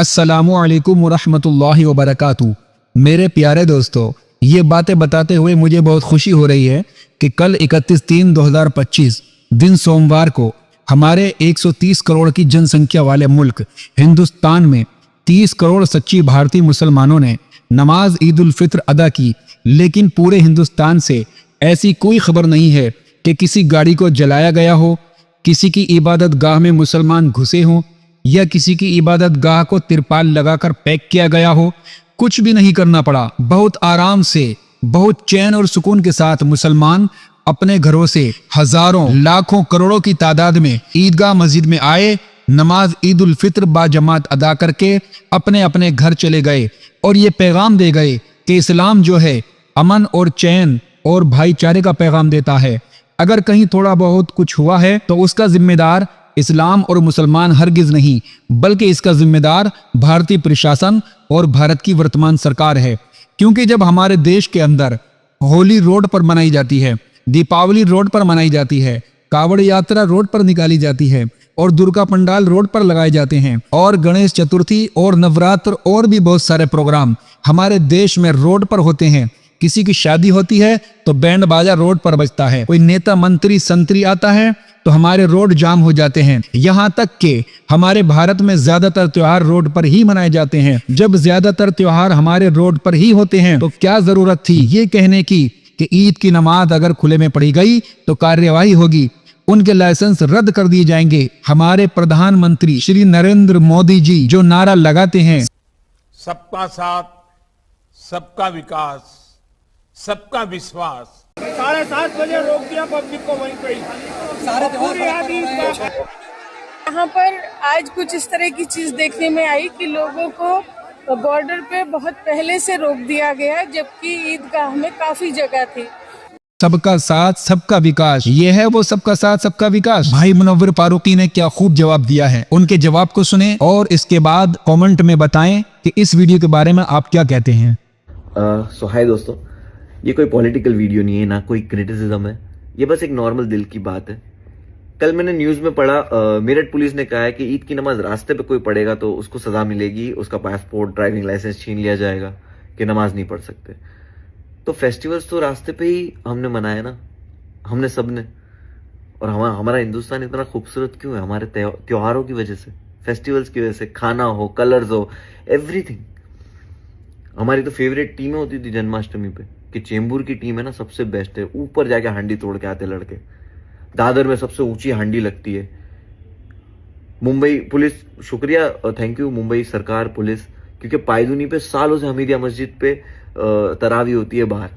अस्सलामु अलैकुम वरहमतुल्लाहि वबरकातुहू। मेरे प्यारे दोस्तों, ये बातें बताते हुए मुझे बहुत खुशी हो रही है कि कल 31/3/2025 दिन सोमवार को हमारे 130 करोड़ की जनसंख्या वाले मुल्क हिंदुस्तान में 30 करोड़ सच्ची भारतीय मुसलमानों ने नमाज ईद उल फित्र अदा की। लेकिन पूरे हिंदुस्तान से ऐसी कोई खबर नहीं है कि किसी गाड़ी को जलाया गया हो, किसी की इबादत गाह में मुसलमान घुसे हों या किसी की इबादत गाह को तिरपाल लगाकर पैक किया गया हो। कुछ भी नहीं करना पड़ा। बहुत आराम से, बहुत चैन और सुकून के साथ मुसलमान अपने घरों से हजारों, लाखों, करोड़ों की तादाद में ईदगाह मस्जिद में आए, नमाज ईद उल फित्र बाजमात अदा करके अपने अपने घर चले गए और ये पैगाम दे गए कि इस्लाम जो है अमन और चैन और भाईचारे का पैगाम देता है। अगर कहीं थोड़ा बहुत कुछ हुआ है तो उसका जिम्मेदार इस्लाम और मुसलमान हरगिज नहीं, बल्कि इसका जिम्मेदार भारतीय प्रशासन और भारत की वर्तमान सरकार है। क्योंकि जब हमारे देश के अंदर होली रोड पर मनाई जाती है, दीपावली रोड पर मनाई जाती है, कावड़ यात्रा रोड पर निकाली जाती है और दुर्गा पंडाल रोड पर लगाए जाते हैं और गणेश चतुर्थी और नवरात्र और भी बहुत सारे प्रोग्राम हमारे देश में रोड पर होते हैं। किसी की शादी होती है तो बैंड बाजा रोड पर बजता है, कोई नेता मंत्री संतरी आता है तो हमारे रोड जाम हो जाते हैं। यहाँ तक कि हमारे भारत में ज्यादातर त्योहार रोड पर ही मनाए जाते हैं। जब ज्यादातर त्योहार हमारे रोड पर ही होते हैं तो क्या जरूरत थी ये कहने की कि ईद की नमाज अगर खुले में पढ़ी गई तो कार्यवाही होगी, उनके लाइसेंस रद्द कर दिए जाएंगे। हमारे प्रधानमंत्री श्री नरेंद्र मोदी जी जो नारा लगाते हैं, सबका साथ, सबका विकास, सबका विश्वास, 7:30 बजे रोक दिया पब्लिक को वहीं पे यहाँ पर आज कुछ इस तरह की चीज देखने में आई कि लोगों को बॉर्डर पे बहुत पहले से रोक दिया गया, जबकि ईदगाह में काफी जगह थी। सबका साथ सबका विकास, ये है वो सबका साथ सबका विकास। भाई मुनव्वर फारूकी ने क्या खूब जवाब दिया है, उनके जवाब को सुने और इसके बाद कमेंट में बताएं कि इस वीडियो के बारे में आप क्या कहते हैं। हाय दोस्तों, ये कोई पॉलिटिकल वीडियो नहीं है, ना कोई क्रिटिसिज्म है, ये बस एक नॉर्मल दिल की बात है। कल मैंने न्यूज में पढ़ा, मेरठ पुलिस ने कहा है कि ईद की नमाज रास्ते पे कोई पढ़ेगा तो उसको सजा मिलेगी, उसका पासपोर्ट, ड्राइविंग लाइसेंस छीन लिया जाएगा कि नमाज नहीं पढ़ सकते। तो फेस्टिवल्स तो रास्ते पे ही हमने मनाए ना, हमने सबने। और हमारा हिंदुस्तान इतना खूबसूरत क्यों है? हमारे त्योहारों की वजह से, फेस्टिवल्स की वजह से। खाना हो, कलर्स हो, एवरीथिंग। हमारी तो फेवरेट टीमें होती थी जन्माष्टमी पे कि चेंबूर की टीम है ना सबसे बेस्ट है, ऊपर जाके हांडी तोड़ के आते लड़के। दादर में सबसे ऊंची हांडी लगती है। मुंबई पुलिस, शुक्रिया, थैंक यू मुंबई सरकार, पुलिस, क्योंकि पायदुनी पे सालों से हमीदिया मस्जिद पे तरावी होती है बाहर,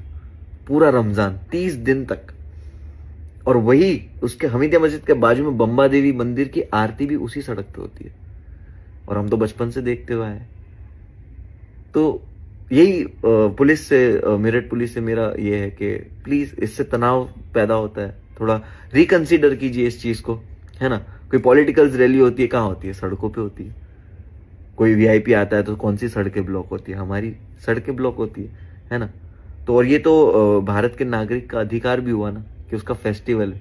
पूरा रमजान 30 दिन तक। और वही उसके हमीदिया मस्जिद के बाजू में बम्बा देवी मंदिर की आरती भी उसी सड़क पे होती है, और हम तो बचपन से देखते हुए आए। तो यही पुलिस से, मेरठ पुलिस से मेरा ये है कि प्लीज, इससे तनाव पैदा होता है, थोड़ा रिकंसीडर कीजिए इस चीज को, है ना। कोई पॉलिटिकल रैली होती है, कहाँ होती है? सड़कों पे होती है। कोई वीआईपी आता है तो कौन सी सड़कें ब्लॉक होती है? हमारी सड़कें ब्लॉक होती है ना। तो और ये तो भारत के नागरिक का अधिकार भी हुआ ना कि उसका फेस्टिवल है।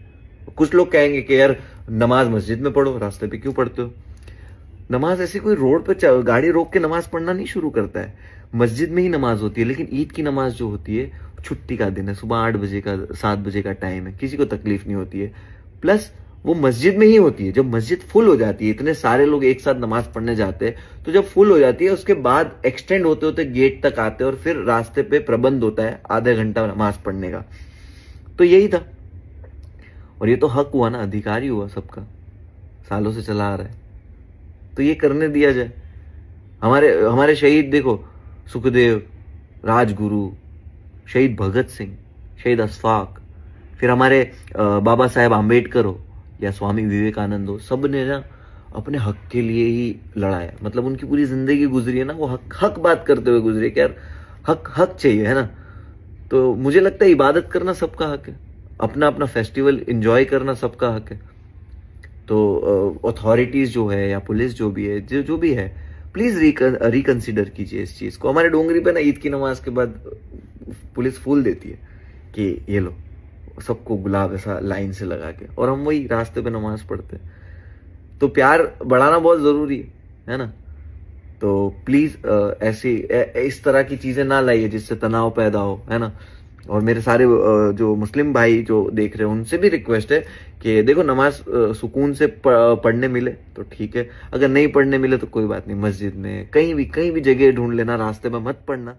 कुछ लोग कहेंगे कि यार नमाज मस्जिद में पढ़ो, रास्ते पे क्यों पढ़ते हो? नमाज ऐसी कोई रोड पे गाड़ी रोक के नमाज पढ़ना नहीं शुरू करता है, मस्जिद में ही नमाज होती है। लेकिन ईद की नमाज जो होती है, छुट्टी का दिन है, सुबह 8 बजे का, 7 बजे का टाइम है, किसी को तकलीफ नहीं होती है। प्लस वो मस्जिद में ही होती है। जब मस्जिद फुल हो जाती है, इतने सारे लोग एक साथ नमाज पढ़ने जाते हैं, तो जब फुल हो जाती है उसके बाद एक्सटेंड होते होते गेट तक आते हैं और फिर रास्ते पे प्रबंध होता है आधा घंटा नमाज पढ़ने का। तो यही था, और ये तो हक हुआ ना, अधिकार ही हुआ सबका, सालों से चला आ रहा है, तो ये करने दिया जाए। हमारे शहीद देखो, सुखदेव, राजगुरु, शहीद भगत सिंह, शहीद अशफाक, फिर हमारे बाबा साहेब आम्बेडकर हो या स्वामी विवेकानंद हो, सब ने ना अपने हक के लिए ही लड़ाया। मतलब उनकी पूरी जिंदगी गुजरी है ना, वो हक बात करते हुए गुजरे कि यार हक चाहिए, है ना। तो मुझे लगता है इबादत करना सबका हक है, अपना अपना फेस्टिवल एंजॉय करना सबका हक है। तो अथॉरिटीज जो है या पुलिस जो भी है, जो भी है, प्लीज रिकंसिडर कीजिए इस चीज को। हमारे डोंगरी पे ना ईद की नमाज के बाद पुलिस फूल देती है कि ये लो, सबको गुलाब ऐसा लाइन से लगा के, और हम वही रास्ते पे नमाज पढ़ते हैं। तो प्यार बढ़ाना बहुत जरूरी है ना। तो प्लीज ऐसी इस तरह की चीजें ना लाइए जिससे तनाव पैदा हो, है ना। और मेरे सारे जो मुस्लिम भाई जो देख रहे हैं उनसे भी रिक्वेस्ट है कि देखो नमाज सुकून से पढ़ने मिले तो ठीक है, अगर नहीं पढ़ने मिले तो कोई बात नहीं, मस्जिद में कहीं भी जगह ढूंढ लेना, रास्ते में मत पढ़ना।